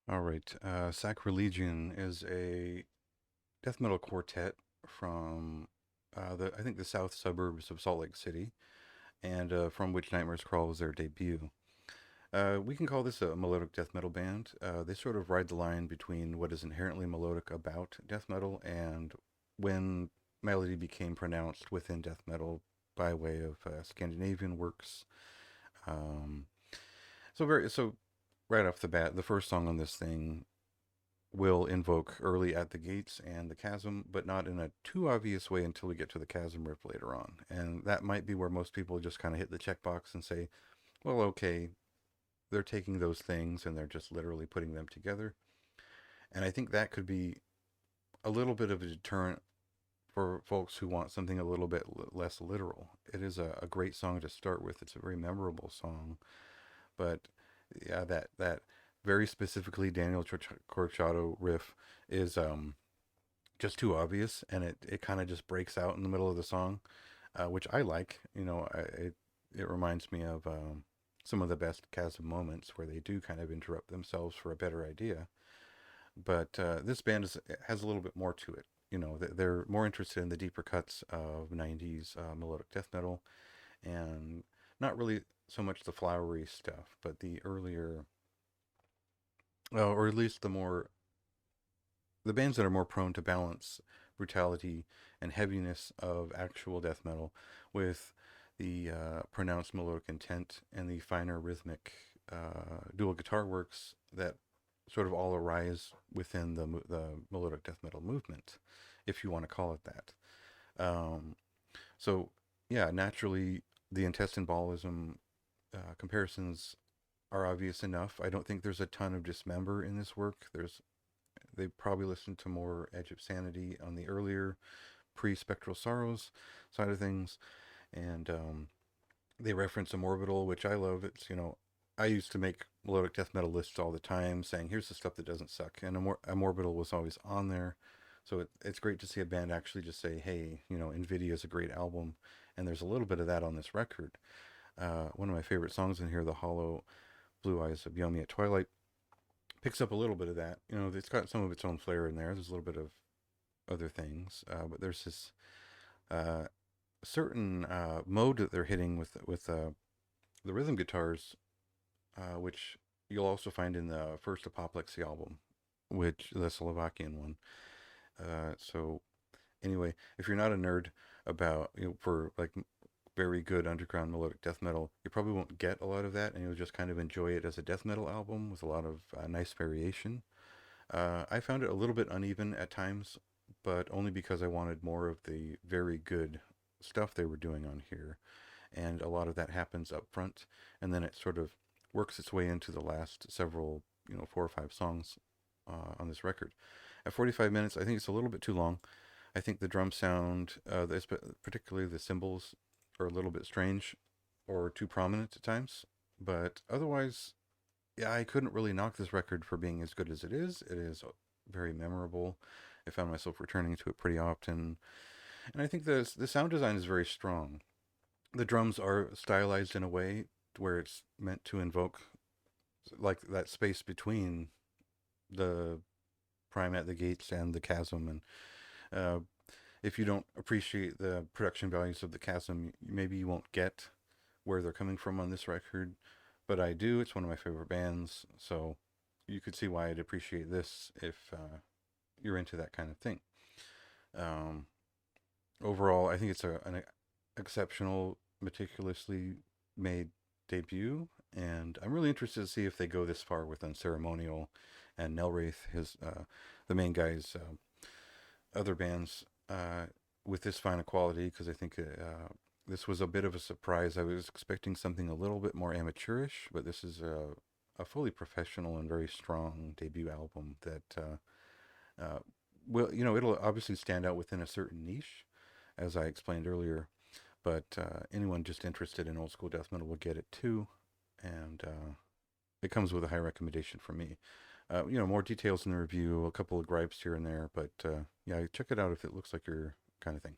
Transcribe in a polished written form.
All right. Sacrilegion is a death metal quartet from I think the south suburbs of Salt Lake City, and from which Nightmares Crawl was their debut. We can call this a melodic death metal band. They sort of ride the line between what is inherently melodic about death metal and when melody became pronounced within death metal by way of Scandinavian works. Um, so right off the bat, the first song on this thing will invoke early at the gates and the chasm, but not in a too obvious way until we get to the chasm riff later on. And that might be where most people just kind of hit the checkbox and say, well, okay, they're taking those things and they're just literally putting them together. And I think that could be a little bit of a deterrent for folks who want something a little bit less literal. It is a great song to start with. It's a very memorable song, but yeah, that very specifically Daniel Corchado riff is just too obvious, and it kind of just breaks out in the middle of the song, which I like. It reminds me of some of the best chasm moments where they do kind of interrupt themselves for a better idea. But this band has a little bit more to it. They're more interested in the deeper cuts of '90s melodic death metal, and not really so much the flowery stuff, but the earlier, or at least the bands that are more prone to balance brutality and heaviness of actual death metal with the pronounced melodic intent and the finer rhythmic dual guitar works that sort of all arise within the melodic death metal movement, if you want to call it that. So, yeah, naturally, the intestine ballism comparisons are obvious enough. I don't think there's a ton of dismember in this work. They probably listened to more Edge of Sanity on the earlier pre-Spectral Sorrows side of things, and they reference Immorbital, which I love. I used to make melodic death metal lists all the time, saying here's the stuff that doesn't suck, and Immorbital was always on there. So it's great to see a band actually just say, hey, Nvidia is a great album, and there's a little bit of that on this record. One of my favorite songs in here, The Hollow Blue Eyes of Yomi at Twilight, picks up a little bit of that. It's got some of its own flair in there. There's a little bit of other things, but there's this uh, certain mode that they're hitting with the rhythm guitars, which you'll also find in the first Apoplexy album, which the Slovakian one. So anyway, if you're not a nerd about for like very good underground melodic death metal, you probably won't get a lot of that, and you'll just kind of enjoy it as a death metal album with a lot of nice variation. I found it a little bit uneven at times, but only because I wanted more of the very good stuff they were doing on here. And a lot of that happens up front, and then it sort of works its way into the last several, 4 or 5 songs on this record. At 45 minutes, I think it's a little bit too long. I think the drum sound, particularly the cymbals, are a little bit strange or too prominent at times. But otherwise, yeah, I couldn't really knock this record for being as good as it is. It is very memorable. I found myself returning to it pretty often, and I think the sound design is very strong. The drums are stylized in a way where it's meant to invoke like that space between the prime at the gates and the chasm, and uh, if you don't appreciate the production values of the chasm, maybe you won't get where they're coming from on this record, but I do. It's one of my favorite bands, so you could see why I'd appreciate this if you're into that kind of thing. Um, Overall, I think it's an exceptional, meticulously made debut, and I'm really interested to see if they go this far with Unceremonial and Nelwraith, the main guy's other bands, with this fine quality, because I think this was a bit of a surprise. I was expecting something a little bit more amateurish, but this is a fully professional and very strong debut album that will, it'll obviously stand out within a certain niche, as I explained earlier. But anyone just interested in old school death metal will get it too, and it comes with a high recommendation from me. More details in the review, a couple of gripes here and there, but yeah, check it out if it looks like your kind of thing.